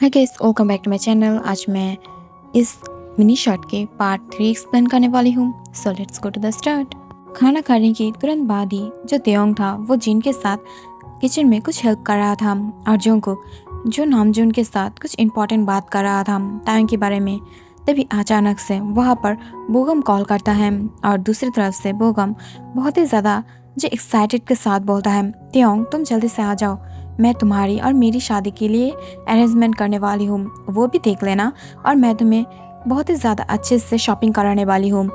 Hi guys, welcome back to my channel. आज मैं इस मिनी शॉर्ट के पार्ट 3 एक्सप्लेन करने वाली हूँ। So let's go to the start. खाना खाने के तुरंत बाद ही जो तेयोंग था वो जिन के साथ किचन में कुछ हेल्प कर रहा था और जोंगकुक जो नामजून के साथ कुछ इम्पोर्टेंट बात कर रहा था तायोंग के बारे में। तभी अचानक से वहाँ पर बोगम कॉल करता है और दूसरी तरफ से बोगम बहुत ही ज़्यादा जो एक्साइटेड के साथ बोलता है, तेयोंग तुम जल्दी से आ जाओ, मैं तुम्हारी और मेरी शादी के लिए अरेंजमेंट करने वाली हूँ, वो भी देख लेना। और मैं तुम्हें बहुत ही ज़्यादा अच्छे से शॉपिंग कराने वाली हूँ।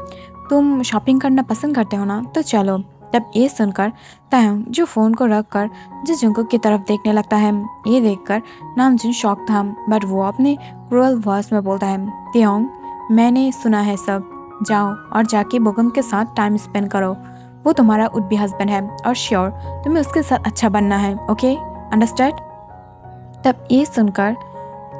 तुम शॉपिंग करना पसंद करते हो ना, तो चलो। तब ये सुनकर तायोंग जो फ़ोन को रख कर जो जुंगकुक की तरफ देखने लगता है। ये देखकर नामजून शॉक था, बट वो अपने क्रूअल वॉइस में बोलता है, तेयोंग मैंने सुना है सब, जाओ और जाके बोगम के साथ टाइम स्पेंड करो। वो तुम्हारा वुड बी हस्बैंड है और श्योर तुम्हें उसके साथ अच्छा बनना है, ओके, अंडरस्टैंड। तब ये सुनकर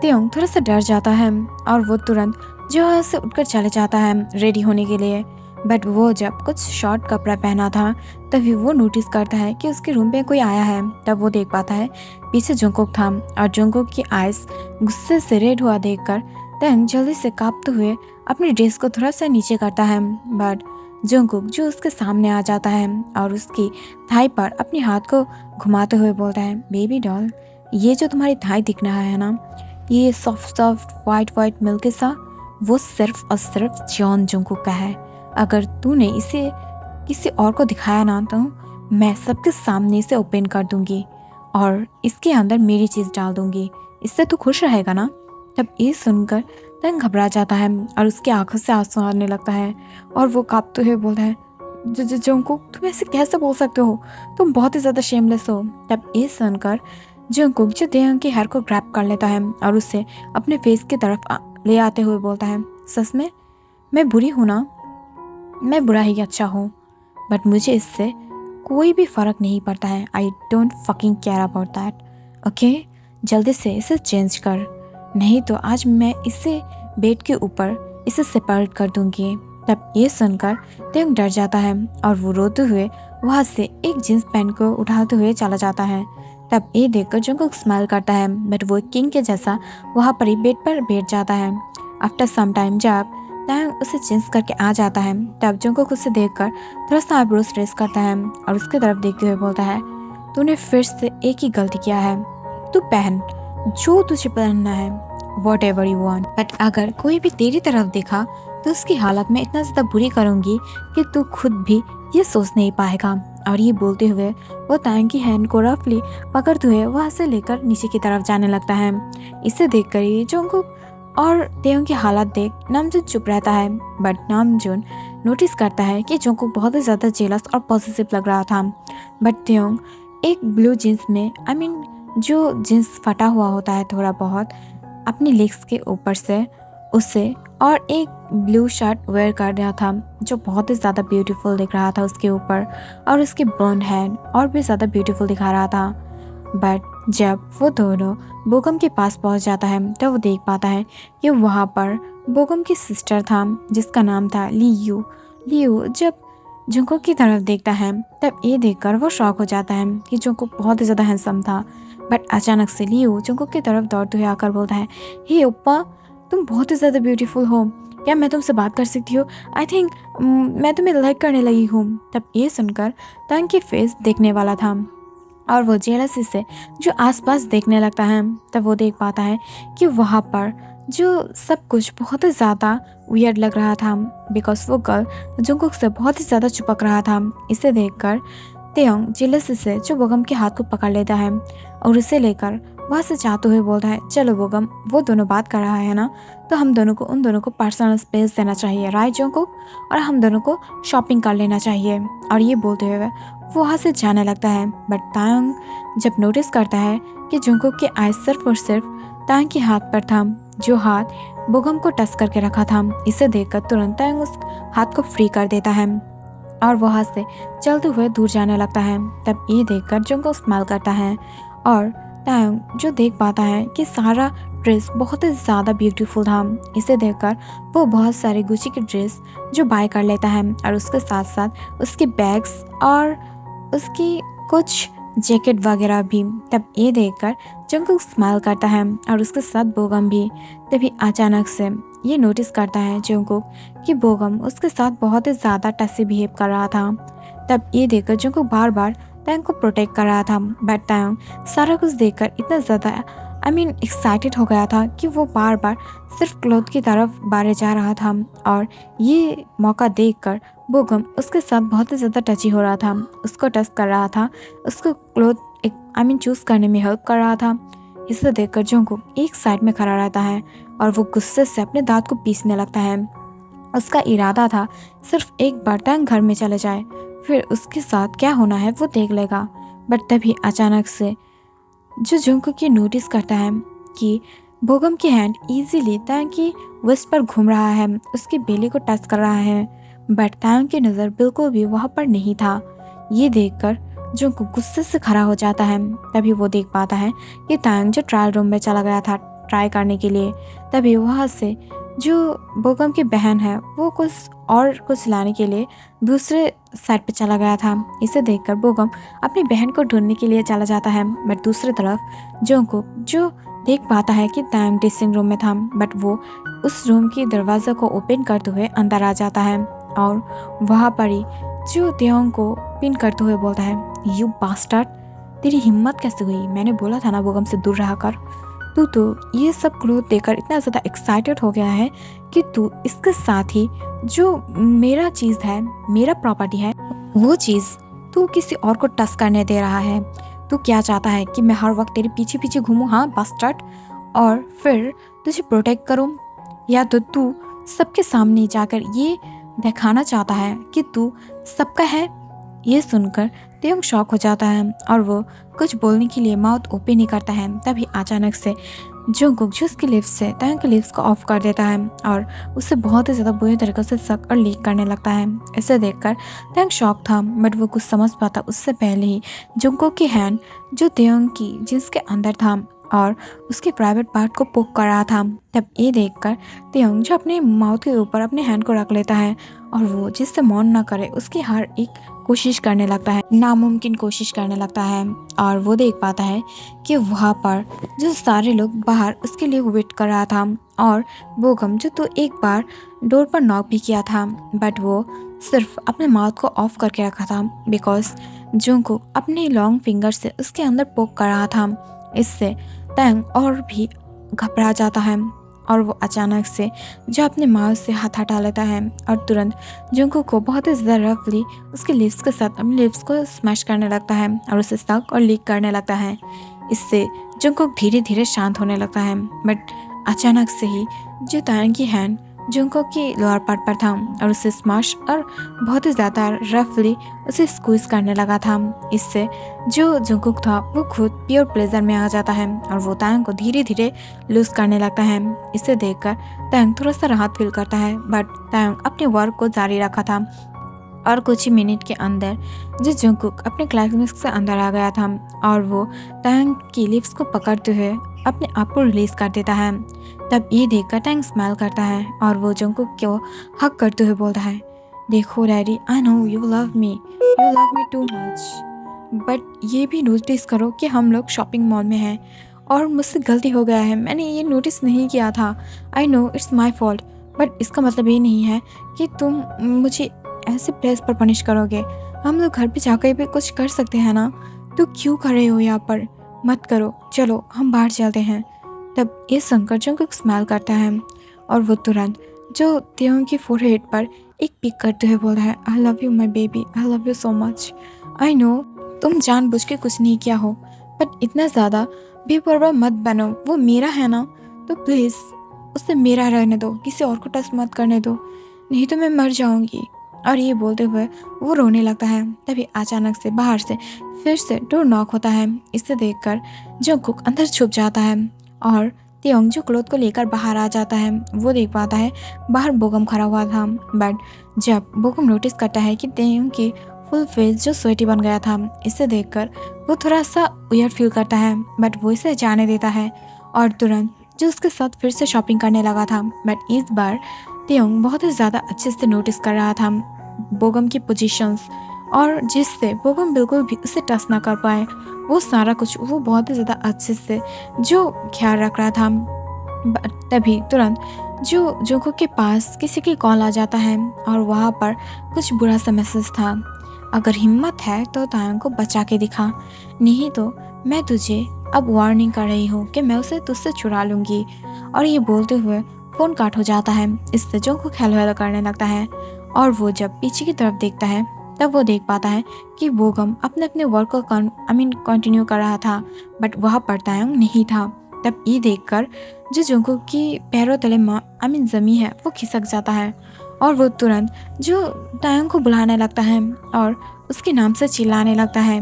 तेयोंग थोड़ा सा डर जाता है और वो तुरंत जो है से उठकर चले जाता है रेडी होने के लिए। बट वो जब कुछ शॉर्ट कपड़ा पहना था तभी वो नोटिस करता है कि उसके रूम पे कोई आया है। तब वो देख पाता है पीछे जोंगकुक था और जोंगकुक की आइज गुस्से से रेड हुआ देखकर तेयोंग जल्दी से कांपते हुए अपनी ड्रेस को थोड़ा सा नीचे करता है। बट जोंगकुक जो उसके सामने आ जाता है और उसकी थाई पर अपने हाथ को घुमाते हुए बोलता है, बेबी डॉल, ये जो तुम्हारी थाई दिख रहा है ना, ये सॉफ्ट सॉफ्ट वाइट मिल्की सा, वो सिर्फ और सिर्फ जॉन जोंगकुक का है। अगर तूने इसे किसी और को दिखाया ना तो मैं सबके सामने इसे ओपन कर दूंगी और इसके अंदर मेरी चीज़ डाल दूंगी। इससे तू खुश रहेगा ना। तब ये सुनकर तंग घबरा जाता है और उसकी आंखों से आंसू आने लगता है और वो कांपते हुए बोलता है, जोंगकुक तुम ऐसे कैसे बोल सकते हो, तुम बहुत ही ज़्यादा शेमलेस हो। तब ये सुनकर जोंगकुक जो तेयोंग के हेयर को ग्रैब कर लेता है और उसे अपने फेस की तरफ ले आते हुए बोलता है, सच में मैं बुरी हूँ ना, मैं बुरा ही अच्छा हूँ, बट मुझे इससे कोई भी फ़र्क नहीं पड़ता है। I don't fucking care about that, okay. जल्दी से इसे चेंज कर, नहीं तो आज मैं इसे बेड के ऊपर इसे सेपरेट कर दूंगी। तब ये सुनकर तेयोंग डर जाता है और वो रोते हुए वहाँ से एक जींस पैंट को उठाते हुए चला जाता है। तब ये देखकर जोंगकुक स्माइल करता है, बट वो किंग के जैसा वहाँ पर ही बेड पर बैठ जाता है। आफ्टर सम टाइम जब तायोंग उसे चेंज करके आ जाता है तब जोंगकुक उसे देखकर थोड़ा सा आईब्रोज रेस करता है और उसकी तरफ देखते हुए बोलता है, तूने फिर से एक ही गलती किया है, तू पहन जो तुझे पहनना है, what ever you want, but अगर कोई भी तेरी तरफ देखा तो उसकी हालत में इतना ज़्यादा बुरी करूँगी कि तू खुद भी ये सोच नहीं पाएगा। और ये बोलते हुए वो तायोंग की हैंड को रफली पकड़ते हुए वहाँ से लेकर नीचे की तरफ जाने लगता है। इसे देखकर ही जोंगकुक और तेयोंग की हालत देख नामजून चुप रहता है, बट नामजून नोटिस करता है कि जोंगकुक बहुत ही ज़्यादा जेलस और पॉसेसिव लग रहा था। बट तेयोंग एक ब्लू जीन्स में जो जीन्स फटा हुआ होता है थोड़ा बहुत अपनी लेग्स के ऊपर से उसे और एक ब्लू शर्ट वेयर कर दिया था जो बहुत ही ज़्यादा ब्यूटीफुल दिख रहा था उसके ऊपर, और उसके ब्लॉन्ड हेयर और भी ज़्यादा ब्यूटीफुल दिखा रहा था। बट जब वो दोनों बोगम के पास पहुंच जाता है तो वो देख पाता है कि वहाँ पर बोगम की सिस्टर था जिसका नाम था लियू। लियू जब जोंगकुक की तरफ देखता है तब ये देखकर वो शॉक हो जाता है कि जोंगकुक बहुत ही ज़्यादा हैंडसम था। बट अचानक से लियू जोंगकुक की तरफ दौड़ते हुए आकर बोलता है, हे ओप्पा, तुम बहुत ही ज़्यादा ब्यूटीफुल हो, क्या मैं तुमसे बात कर सकती हूँ? आई थिंक मैं तुम्हें लाइक करने लगी हूँ। तब ये सुनकर तायोंग की फेस देखने वाला था और वो जेलसी से जो आसपास देखने लगता है। तब वो देख पाता है कि वहाँ पर जो सब कुछ बहुत ही ज़्यादा वियर्ड लग रहा था बिकॉज वो गर्ल जोंगकुक से बहुत ही ज़्यादा चिपक रहा था। इसे देखकर तेयोंग जेलसी से जो बोगम के हाथ को पकड़ लेता है और उसे लेकर वहाँ से जाते हुए बोलता है, चलो बोगम, वो दोनों बात कर रहा है ना, तो हम दोनों को उन दोनों को पर्सनल स्पेस देना चाहिए, राइट जोंगकुक, और हम दोनों को शॉपिंग कर लेना चाहिए। और ये बोलते हुए वो वहाँ से जाने लगता है। बट तायोंग जब नोटिस करता है कि जोंगकुक की आइज सिर्फ और सिर्फ तायोंग के हाथ पर था जो हाथ बोगम को टच करके रखा था। इसे देखकर तुरंत तायोंग उस हाथ को फ्री कर देता है और वहाँ से चलते हुए दूर जाने लगता है। तब ये देखकर जोंगकुक स्माइल करता है और तायोंग जो देख पाता है कि सारा ड्रेस बहुत ही ज़्यादा ब्यूटीफुल था। इसे देखकर वो बहुत सारे गुची के ड्रेस जो बाय कर लेता है और उसके साथ साथ उसके बैग्स और उसकी कुछ जैकेट वगैरह भी। तब ये देखकर जंगकुक स्माइल करता है और उसके साथ बोगम भी। तभी अचानक से ये नोटिस करता है जंगकुक कि बोगम उसके साथ बहुत ही ज़्यादा टसी बिहेव कर रहा था। तब ये देखकर जंगकुक बार बार तायंग को प्रोटेक्ट कर रहा था, बट तायंग सारा कुछ देखकर इतना ज़्यादा एक्साइटेड हो गया था कि वो बार बार सिर्फ क्लोथ की तरफ बारे जा रहा था। और ये मौका देखकर बोगम उसके साथ बहुत ही ज़्यादा टची हो रहा था, उसको टच कर रहा था, उसको क्लोथ चूज़ करने में हेल्प कर रहा था। इसे देखकर जंगकुक एक साइड में खड़ा रहता है और वो गुस्से से अपने दांत को पीसने लगता है। उसका इरादा था सिर्फ एक बार तायंग घर में चले जाए, फिर उसके साथ क्या होना है वो देख लेगा। बट तभी अचानक से जो जंगकुक ये नोटिस करता है कि बोगम की हैंड इजीली तायंग की वेस्ट पर घूम रहा है, उसकी बेली को टच कर रहा है, बट तायंग की नज़र बिल्कुल भी वहाँ पर नहीं था। ये देखकर जंगकुक गुस्से से खड़ा हो जाता है। तभी वो देख पाता है कि तायंग जो ट्रायल रूम में चला गया था ट्राई करने के लिए, तभी वहाँ से जो बोगम की बहन है वो कुछ लाने के लिए दूसरे साइड पे चला गया था। इसे देखकर बोगम अपनी बहन को ढूंढने के लिए चला जाता है, बट दूसरी तरफ जंगकुक जो देख पाता है कि तायंग ड्रेसिंग रूम में था, बट वो उस रूम की दरवाज़ा को ओपन करते हुए अंदर आ जाता है और वहाँ पर ही जो तायंग को पिन करते हुए बोलता है, यू बास्टर्ड, तेरी हिम्मत कैसे हुई? मैंने बोला था ना बोगम से दूर रहा कर। तू तो ये सब क्लोथ देखकर इतना ज़्यादा एक्साइटेड हो गया है कि तू इसके साथ ही जो मेरा चीज़ है, मेरा प्रॉपर्टी है, वो चीज़ तू किसी और को टच करने दे रहा है। तू क्या चाहता है कि मैं हर वक्त तेरे पीछे पीछे घूमूं, हाँ बास्टर्ड, और फिर तुझे प्रोटेक्ट करूं? या तो तू सबके सामने जाकर ये दिखाना चाहता है कि तू सबका है? ये सुनकर तायंग शॉक हो जाता है और वो कुछ बोलने के लिए माउथ ओपन नहीं करता है। तभी अचानक से जंगकुक जो उसकी लिप्स से तायंग के लिप्स को ऑफ कर देता है और उससे बहुत ही ज़्यादा बुरी तरीके से सक और लीक करने लगता है। इसे देखकर तायंग शॉक था, बट वो कुछ समझ पाता उससे पहले ही जंगकुक की हैंड जो तायंग की जींस के अंदर था और उसके प्राइवेट पार्ट को पोक कर रहा था। तब ये देखकर तायंग जो अपने माउथ के ऊपर अपने हैंड को रख लेता है और वो जिससे मौन ना करे उसकी हर एक कोशिश करने लगता है, नामुमकिन कोशिश करने लगता है। और वो देख पाता है कि वहाँ पर जो सारे लोग बाहर उसके लिए वेट कर रहा था और बोगम जो तो एक बार डोर पर नॉक भी किया था, बट वो सिर्फ अपने माउथ को ऑफ करके रखा था बिकॉज जंगकुक अपने लॉन्ग फिंगर से उसके अंदर पोक कर रहा था। इससे तायंग और भी घबरा जाता है और वो अचानक से जो अपने माउथ से हाथ हटा लेता है और तुरंत जंगकुक को बहुत ही ज़्यादा रफली उसके लिप्स के साथ अपने लिप्स को स्मैश करने लगता है और उसे सक और लीक करने लगता है। इससे जंगकुक धीरे धीरे शांत होने लगता है, बट अचानक से ही जो तायंग की हैंड जंगकुक की लोअर पार्ट पर था और उसे स्मैश और बहुत ही ज़्यादा रफली उसे स्क्वीज करने लगा था। इससे जो जंगकुक था वो खुद प्योर प्लेजर में आ जाता है और वो तायंग को धीरे धीरे लूज करने लगता है। इसे देखकर तायंग थोड़ा सा राहत फील करता है, बट तायंग अपने वर्क को जारी रखा था और कुछ ही मिनट के अंदर जो जंगकुक अपने क्लाइमेक्स से अंदर आ गया था और वो तायंग की लिप्स को पकड़ते हुए अपने आप को रिलीज कर देता है। तब ये देखकर तायंग स्माइल करता है और वो जंगकुक को हक करते हुए बोलता है, देखो daddy, I know you love me too much, but ये भी नोटिस करो कि हम लोग शॉपिंग मॉल में हैं और मुझसे गलती हो गया है, मैंने ये नोटिस नहीं किया था, I know it's my fault, but इसका मतलब ये नहीं है कि तुम मुझे ऐसे प्लेस पर पनिश करोगे। हम लोग घर पे जाकर भी कुछ कर सकते हैं ना, तो क्यों कर रहे हो यहाँ पर? मत करो, चलो हम बाहर चलते हैं। तब ये सुनकर जंगकुक स्माइल करता है और वो तुरंत जो तायंग की फोरहेड पर एक पिक करते हुए बोलता है, I love you my baby, I love you so much. I know तुम जानबूझ के कुछ नहीं किया हो, बट इतना ज़्यादा बेपरवाह मत बनो, वो मेरा है ना, तो प्लीज़ उसे मेरा रहने दो, किसी और को टच मत करने दो, नहीं तो मैं मर जाऊंगी। और ये बोलते हुए वो रोने लगता है। तभी अचानक से बाहर से फिर से डोर नॉक होता है। इसे देखकर जंगकुक अंदर छुप जाता है और तायंग जो क्लोथ को लेकर बाहर आ जाता है वो देख पाता है बाहर बोगम खड़ा हुआ था, बट जब बोगम नोटिस करता है कि तायंग की फुल फेस जो स्वेटी बन गया था, इसे देखकर वो थोड़ा सा वियर्ड फील करता है, बट वो इसे जाने देता है और तुरंत जो उसके साथ फिर से शॉपिंग करने लगा था। बट इस बार तायंग बहुत ही ज़्यादा अच्छे से नोटिस कर रहा था बोगम की पोजीशंस और जिससे बोगम बिल्कुल भी उसे टच ना कर पाए। वो सारा कुछ वो बहुत ही ज़्यादा अच्छे से जो ख्याल रख रहा था। तभी तुरंत जो जोंगकुक के पास किसी की कॉल आ जाता है और वहाँ पर कुछ बुरा सा मैसेज था। अगर हिम्मत है तो तायंग को बचा के दिखा, नहीं तो मैं तुझे अब वार्निंग कर रही हूँ कि मैं उसे तुझसे चुरा लूँगी। और ये बोलते हुए फ़ोन काट हो जाता है। इससे जोंगकुक हेलो हेलो करने लगता है और वो जब पीछे की तरफ देखता है तब वो देख पाता है कि बोगम अपने अपने वर्क को कंटिन्यू कर रहा था, बट वहाँ पर तायंग नहीं था। तब ये देखकर जो जोंगकुक की पैरों तले ज़मीन है वो खिसक जाता है और वो तुरंत जो तायंग को बुलाने लगता है और उसके नाम से चिल्लाने लगता है।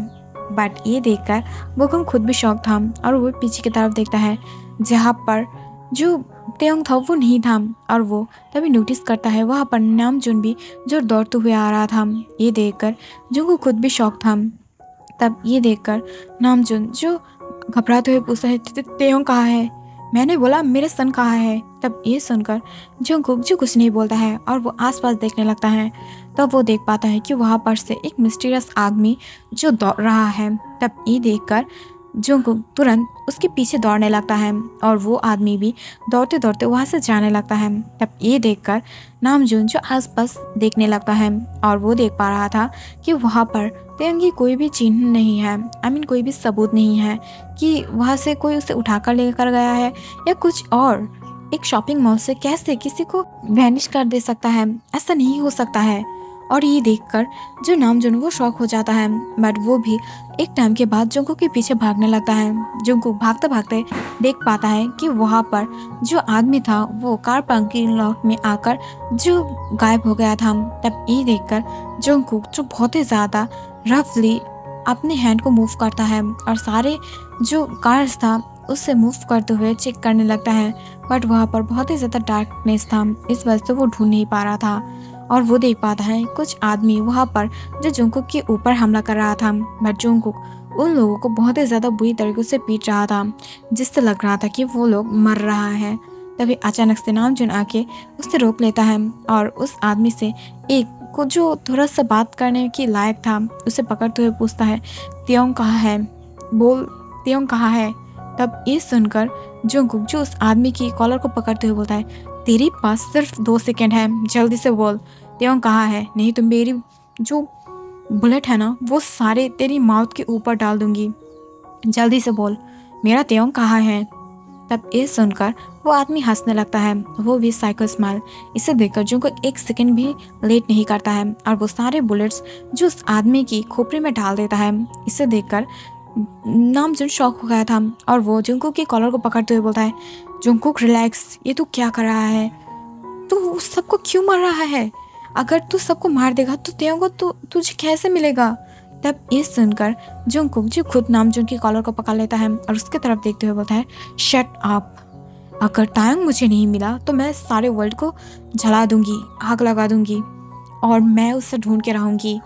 बट ये देखकर बोगम खुद भी शॉक था और वो पीछे की तरफ देखता है जहाँ पर जो तेयोंग था वो नहीं था और वो तभी नोटिस करता है वहाँ पर नामजुन भी जो दौड़ते हुए आ रहा था। ये देखकर जोंगकुक खुद भी शॉक था। तब ये देखकर नामजुन जो घबराते हुए पूछता है, तेयोंग कहाँ है? मैंने बोला मेरे सन कहाँ है? तब ये सुनकर जोंगकुक जो कुछ नहीं बोलता है और वो आसपास देखने लगता है। तब वो देख पाता है कि वहाँ पर से एक मिस्टीरियस आदमी जो दौड़ रहा है। तब ये देखकर जोंगकुक तुरंत उसके पीछे दौड़ने लगता है और वो आदमी भी दौड़ते दौड़ते वहाँ से जाने लगता है। तब ये देखकर नामजुन जो आसपास देखने लगता है और वो देख पा रहा था कि वहाँ पर तेयोंग की कोई भी चिन्ह नहीं है, कोई भी सबूत नहीं है कि वहाँ से कोई उसे उठाकर लेकर गया है या कुछ और। एक शॉपिंग मॉल से कैसे किसी को वैनिश कर दे सकता है? ऐसा नहीं हो सकता है। और ये देखकर जो नामजुन वो शॉक हो जाता है, बट वो भी एक टाइम के बाद जोंगकुक के पीछे भागने लगता है। जोंगकुक भागते भागते देख पाता है कि वहाँ पर जो आदमी था वो कार पार्किंग लॉट में आकर जो गायब हो गया था। तब ये देखकर जोंगकुक जो बहुत ही ज़्यादा रफली अपने हैंड को मूव करता है और सारे जो कार्स था उससे मूव करते हुए चेक करने लगता है, बट वहाँ पर बहुत ही ज़्यादा डार्कनेस था, इस वजह से वो ढूंढ नहीं पा रहा था। और वो देख पाता है कुछ आदमी वहाँ पर जो जोंगकुक के ऊपर हमला कर रहा था, बट जोंगकुक उन लोगों को बहुत ही ज़्यादा बुरी तरीके से पीट रहा था, जिससे लग रहा था कि वो लोग मर रहा है। तभी अचानक से नामजुन आके उससे रोक लेता है और उस आदमी से एक को जो थोड़ा सा बात करने की लायक था उसे पकड़ते हुए पूछता है, तेयोंग कहाँ है? बोल, तेयोंग कहाँ है? तब ये सुनकर जोंगकुक जो उस आदमी की कॉलर को पकड़ते हुए बोलता है, तेरे पास सिर्फ 2 सेकंड है, जल्दी से बोल तेयोंग कहाँ है, नहीं तो मेरी जो बुलेट है ना वो सारे तेरी माउथ के ऊपर डाल दूंगी, जल्दी से बोल मेरा तेयोंग कहाँ है? तब ये सुनकर वो आदमी हंसने लगता है, वो भी साइको स्माइल। इसे देखकर जोंगकुक एक सेकंड भी लेट नहीं करता है और वो सारे बुलेट्स जो उस आदमी की खोपड़ी में डाल देता है। इसे देखकर नामजुन शॉक हो गया था और वो जोंगकुक की कॉलर को पकड़ते हुए बोलता है, जोंगकुक रिलैक्स, ये तू क्या कर रहा है? तू सबको क्यों मार रहा है? अगर तू सबको मार देगा तो तेयोंग को तुझे कैसे मिलेगा? तब ये सुनकर जोंगकुक जो खुद नामजुन की कॉलर को पकड़ लेता है और उसके तरफ देखते हुए बोलता है, शट अप, अगर तायंग मुझे नहीं मिला तो मैं सारे वर्ल्ड को जला दूंगी, आग लगा दूंगी और मैं उसे ढूंढ के रहूंगी।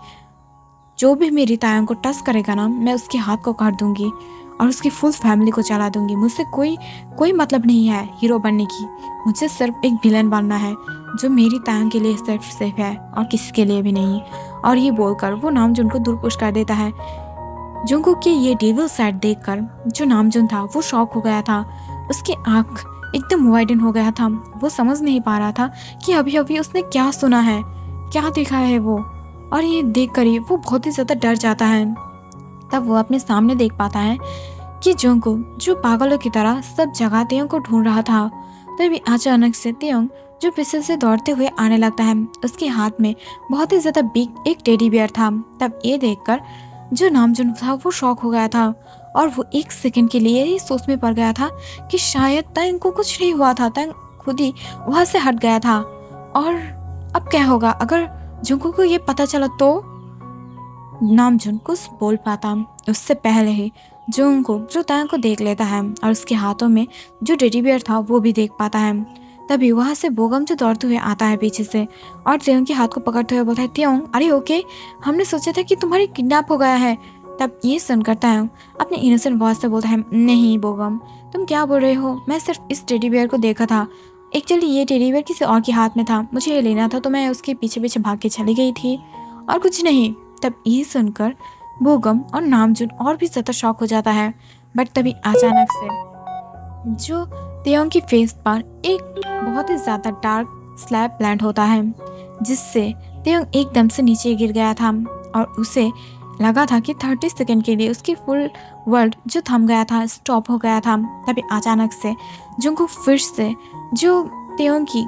जो भी मेरी तायंग को टच करेगा ना मैं उसके हाथ को काट दूंगी और उसकी फुल फैमिली को जला दूंगी। मुझसे कोई मतलब नहीं है हीरो बनने की, मुझे सिर्फ एक विलन बनना है जो मेरी तायंग के लिए सिर्फ सेफ है और किसी के लिए भी नहीं। और ये बोलकर वो नामजुन को दूर पुश कर देता है। जोंगकुक की ये डेविल साइड देखकर जो नामजुन था वो शॉक हो गया था, उसकी आँख एकदम वाइडन हो गया था। वो समझ नहीं पा रहा था कि अभी अभी उसने क्या सुना है, क्या देखा है वो, और ये देखकर ही वो बहुत ही ज़्यादा डर जाता है। तब वो अपने सामने देख पाता है कि जोंगकुक जो पागलों की तरह सब जगह तेयोंग को ढूंढ रहा था। तभी अचानक से तेयोंग जो पीछे से दौड़ते हुए आने लगता है, उसके हाथ में बहुत ही ज़्यादा बिग एक टेडी बियर था। तब ये देखकर जो नामजुन था वो शॉक हो गया था और वो एक सेकंड के लिए ही सोच में पड़ गया था कि शायद तायंग को कुछ नहीं हुआ था, तायंग खुद ही वहाँ से हट गया था। और अब क्या होगा अगर जोंगकुक को ये पता चला तो? नामजुन कुछ बोल पाता उससे पहले ही जोंगकुक जो तायंग को देख लेता है और उसके हाथों में जो टेडी बियर था वो भी देख पाता है। तभी वहाँ से बोगम जो दौड़ते हुए आता है पीछे से और तेयोंग के हाथ को पकड़ते हुए बोलता है, तेयोंग अरे ओके, हमने सोचा था कि तुम्हारी किडनैप हो गया है। तब ये सुनकर तायंग अपने इनोसेंट वॉइस से बोलता है, नहीं बोगम, तुम क्या बोल रहे हो? मैं सिर्फ इस टेडी बियर को देखा था, एक्चुअली ये टेडी बियर किसी और के हाथ में था, मुझे ये लेना था तो मैं उसके पीछे पीछे भाग के चली गई थी और कुछ नहीं। तब ये सुनकर बोगम और नामजुन और भी ज़्यादा शॉक हो जाता है। बट तभी अचानक से जो तेयोंग की फेस पर एक बहुत ही ज़्यादा डार्क स्लैब लैंड होता है, जिससे तेयोंग एकदम से नीचे गिर गया था और उसे लगा था कि 30 सेकंड के लिए उसकी फुल वर्ल्ड जो थम गया था, स्टॉप हो गया था। तभी अचानक से जुंगकुक फिर से जो तेयोंग की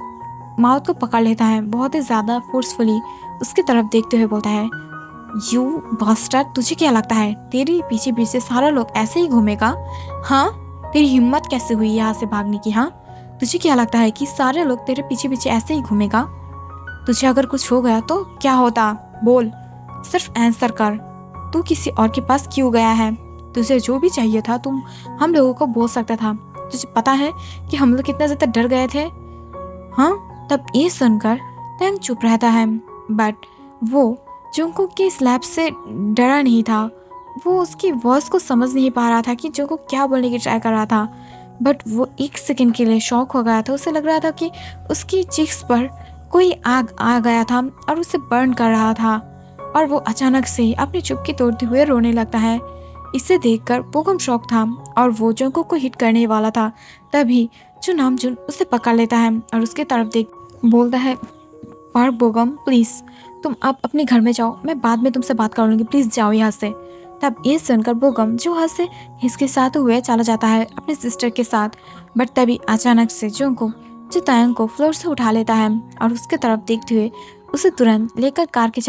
माउथ को पकड़ लेता है, बहुत ही ज़्यादा फोर्सफुली उसकी तरफ देखते हुए बोलता है, यू बास्टर्ड, तुझे क्या लगता है तेरी पीछे पीछे सारा लोग ऐसे ही घूमेगा? हाँ, तेरी हिम्मत कैसे हुई यहाँ से भागने की? हाँ, तुझे क्या लगता है कि सारे लोग तेरे पीछे पीछे ऐसे ही घूमेगा? तुझे अगर कुछ हो गया तो क्या होता? बोल, सिर्फ आंसर कर। तू किसी और के पास क्यों गया है? तुझे जो भी चाहिए था तुम हम लोगों को बोल सकता था। तुझे पता है कि हम लोग कितना ज़्यादा डर गए थे? हाँ। तब ये सुनकर तेयोंग चुप रहता है, बट वो जुंगकुक की स्लैप से डरा नहीं था। वो उसकी वॉइस को समझ नहीं पा रहा था कि जुंगकुक क्या बोलने की ट्राई कर रहा था, बट वो एक सेकंड के लिए शॉक हो गया था। उसे लग रहा था कि उसकी चिक्स पर कोई आग आ गया था और उसे बर्न कर रहा था, और वो अचानक से अपनी चुप्पी तोड़ते हुए रोने लगता है। इसे देखकर बोगम शॉक था और वो जुंगकुक को हिट करने वाला था। तभी जो नामजुन उसे पकड़ लेता है और उसके तरफ देख बोलता है, पर बोगम प्लीज़ तुम अब अपने घर में जाओ, मैं बाद में तुमसे बात कर लूँगी, प्लीज़ जाओ यहाँ से। तब ये सुनकर बोगम जो वहाँ से हिसके साथ हुए चला जाता है अपने सिस्टर के साथ। बट तभी अचानक से जुंगकुक जो तायंग को फ्लोर से उठा लेता है और उसके तरफ देखते हुए उसे तुरंत लेकर कार की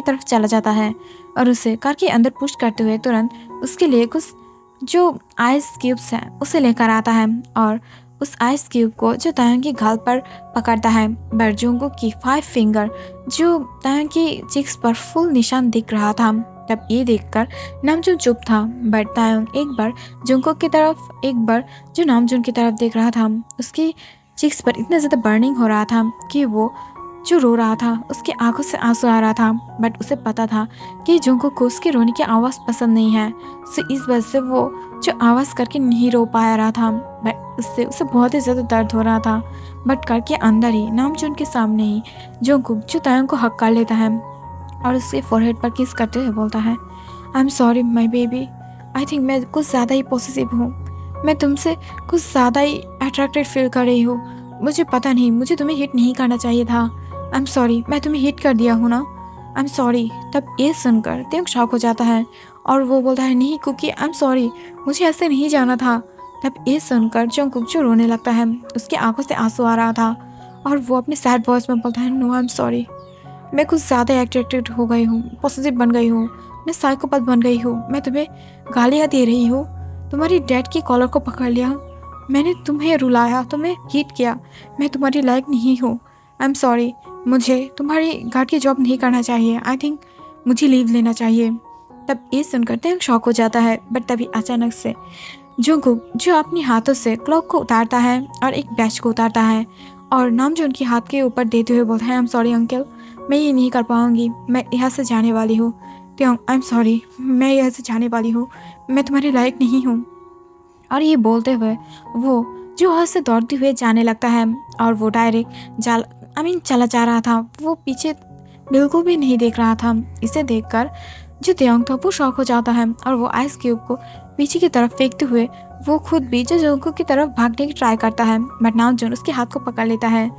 तरफ चला जाता है और उसे कार के अंदर पुश करते हुए तुरंत उसके लिए कुछ जो आइस क्यूब्स हैं उसे लेकर आता है और उस आइस क्यूब को जो तायंग की गाल पर पकड़ता है। बट जुंगकुक की 5 फिंगर जो तायंग की चिक्स पर फुल निशान दिख रहा था। तब ये देखकर नामजुन चुप था, बट तायंग एक बार जुंगकुक की तरफ एक बार जो नामजुन की तरफ देख रहा था। उसकी चिक्स पर इतना ज़्यादा बर्निंग हो रहा था कि वो जो रो रहा था उसकी आंखों से आंसू आ रहा था। बट उसे पता था कि जुंगकुक को उसकी रोने की आवाज़ पसंद नहीं है, सो इस वजह से वो जो आवाज़ करके नहीं रो पा रहा था। बट उससे उसे बहुत ही ज़्यादा दर्द हो रहा था। बट कार के अंदर ही नामजुन के सामने ही जुंगकुक जो तायंग को हक कर लेता है और उसके फोरहेड पर किस करते हुए बोलता है, I am sorry my baby, I think मैं कुछ ज़्यादा ही पॉसेसिव हूँ, मैं तुमसे कुछ ज़्यादा ही अट्रैक्टेड फील कर रही हूँ। मुझे पता नहीं, मुझे तुम्हें हिट नहीं करना चाहिए था। आई एम सॉरी, मैं तुम्हें हिट कर दिया हूँ ना, आई एम सॉरी। तब ये सुनकर तेयोंग शॉक हो जाता है और वो बोलता है, नहीं कुकी, आई एम सॉरी, मुझे ऐसे नहीं जाना था। तब ये सुनकर जुंगकुक जो रोने लगता है, उसकी आंखों से आंसू आ रहा था और वो अपने सैड वॉइस में बोलता है, नो आई एम सॉरी, मैं कुछ ज़्यादा अट्रैक्टेड हो गई हूँ, पॉसेसिव बन गई हूँ, मैं साइकोपैथ बन गई हूँ, मैं तुम्हें गालियाँ दे रही हूँ, तुम्हारी डैड की कॉलर को पकड़ लिया, मैंने तुम्हें रुलाया, तुम्हें हिट किया, मैं तुम्हारी लायक नहीं हूँ, आई एम सॉरी, मुझे तुम्हारी गार्ड की जॉब नहीं करना चाहिए, आई थिंक मुझे लीव लेना चाहिए। तब ये सुनकर तेयोंग शॉक हो जाता है। बट तभी अचानक से जुंगकुक जो अपने हाथों से क्लॉक को उतारता है और एक बैच को उतारता है और नामजुन के हाथ के ऊपर देते हुए बोलता है, आई एम सॉरी अंकल, मैं ये नहीं कर पाऊँगी, मैं यहाँ से जाने वाली हूँ। तेयोंग, आई एम सॉरी, मैं यहाँ से जाने वाली हूँ, मैं तुम्हारी लायक नहीं हूँ। और ये बोलते हुए वो जो वहाँ से दौड़ते हुए जाने लगता है और वो डायरेक्ट चला जा रहा था, वो पीछे बिल्कुल भी नहीं देख रहा था। इसे देखकर जो तेयोंग था वो शॉक हो जाता है और वो आइस क्यूब को पीछे की तरफ फेंकते हुए वो खुद भी जो जुंगकुक की तरफ भागने की ट्राई करता है। बट नामजुन उसके हाथ को पकड़ लेता है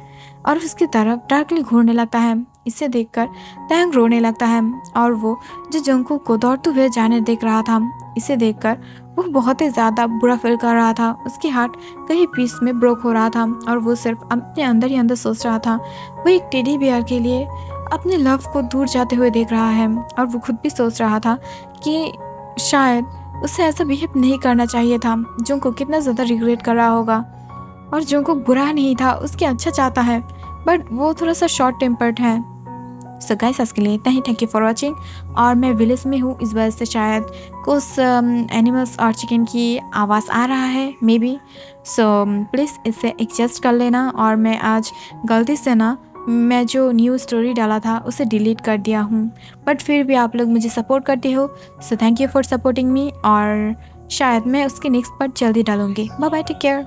और उसकी तरफ डार्कली घूरने लगता है। इसे देखकर तेयोंग रोने लगता है और वो जो जुंगकुक को दौड़ते हुए जाने देख रहा था, इसे देखकर वो बहुत ही ज़्यादा बुरा फील कर रहा था। उसकी हार्ट कहीं पीस में ब्रोक हो रहा था और वो सिर्फ अपने अंदर ही अंदर सोच रहा था वो एक टेडी बियर के लिए अपने लव को दूर जाते हुए देख रहा है। और वो खुद भी सोच रहा था कि शायद उसे ऐसा बिहेव नहीं करना चाहिए था। जुंगकुक कितना ज़्यादा रिग्रेट कर रहा होगा और जुंगकुक बुरा नहीं था, उसके अच्छा चाहता है, बट वो थोड़ा सा शॉर्ट टेम्पर्ड है। सो गाइस, आज के लिए इतना ही। Thank you for watching. और मैं विलेज में हूँ, इस वजह से शायद कुछ एनिमल्स और चिकन की आवाज़ आ रहा है मे बी, सो प्लीज़ इसे एडजस्ट कर लेना। और मैं आज गलती से ना मैं जो न्यू स्टोरी डाला था उसे डिलीट कर दिया हूँ, बट फिर भी आप लोग मुझे सपोर्ट करते हो, so thank you for supporting me. और शायद मैं उसके नेक्स्ट पार्ट जल्दी डालूँगी। Bye bye, take care.